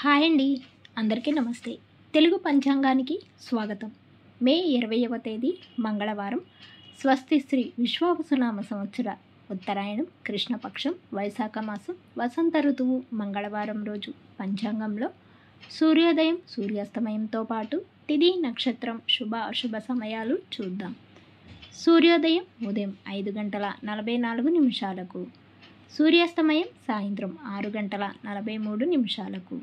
Hi అండి, అందరికీ నమస్తే. తెలుగు పంచాంగానికి స్వాగతం. మే 20వ తేదీ మంగళవారం. స్వస్తి శ్రీ విశ్వావసునామ సంవత్సర ఉత్తరాయణం కృష్ణపక్షం వైశాఖ మాసం వసంత ఋతువు మంగళవారం రోజు పంచాంగంలో సూర్యోదయం సూర్యాస్తమయంతో పాటు తిథి నక్షత్రం శుభ అశుభ సమయాలు చూద్దాం. సూర్యోదయం ఉదయం 5:44 సూర్యాస్తమయం సాయంత్రం 6:43.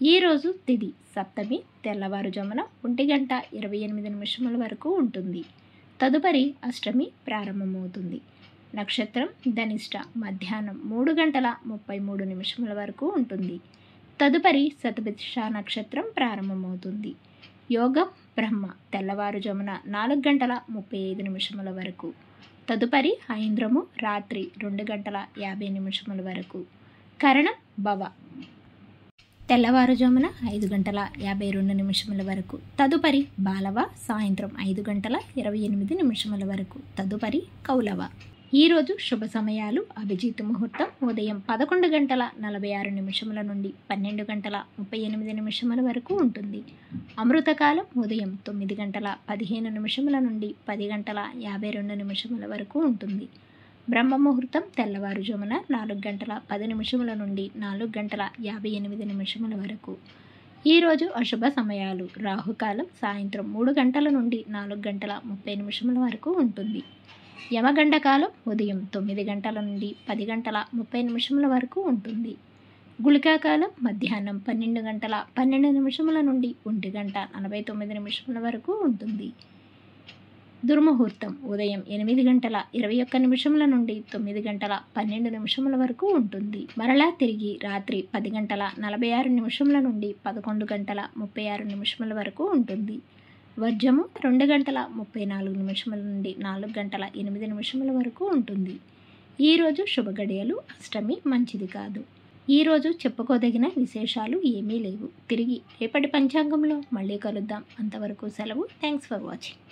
ఈరోజు తిథి సప్తమి తెల్లవారుజామున 1:28 వరకు ఉంటుంది. తదుపరి అష్టమి ప్రారంభమవుతుంది. నక్షత్రం ధనిష్ట మధ్యాహ్నం 3:33 వరకు ఉంటుంది. తదుపరి శతభిష నక్షత్రం ప్రారంభమవుతుంది. యోగం బ్రహ్మ తెల్లవారుజామున 4:35 వరకు. తదుపరి ఐంద్రము రాత్రి 2:50 వరకు. కరణం భవ తెల్లవారుజామున 5:52 వరకు. తదుపరి బాలవ సాయంత్రం 5:28 వరకు. తదుపరి కౌలవ. ఈరోజు శుభ సమయాలు అభిజిత్ ముహూర్తం ఉదయం 11:46 నుండి 12:38 వరకు ఉంటుంది. అమృతకాలం ఉదయం 9:15 నుండి 10:52 వరకు ఉంటుంది. బ్రహ్మ ముహూర్తం తెల్లవారుజామున 4:10 నుండి 4:58 వరకు. ఈరోజు అశుభ సమయాలు రాహుకాలం సాయంత్రం 3 గంటల నుండి 4:30 వరకు ఉంటుంది. యమగండకాలం ఉదయం 9 గంటల నుండి 10:30 వరకు ఉంటుంది. గుళికాకాలం మధ్యాహ్నం 12:12 నుండి 1:49 వరకు ఉంటుంది. దుర్ముహూర్తం ఉదయం 8:21 నుండి 9:12 వరకు ఉంటుంది. మరలా తిరిగి రాత్రి 10:46 నుండి 11:36 వరకు ఉంటుంది. వర్జము 2:34 నుండి 4:08 వరకు ఉంటుంది. ఈరోజు శుభ గడియలు అష్టమి మంచిది కాదు. ఈరోజు చెప్పుకోదగిన విశేషాలు ఏమీ లేవు. తిరిగి రేపటి పంచాంగంలో మళ్ళీ కలుద్దాం. అంతవరకు సెలవు. Thanks for watching.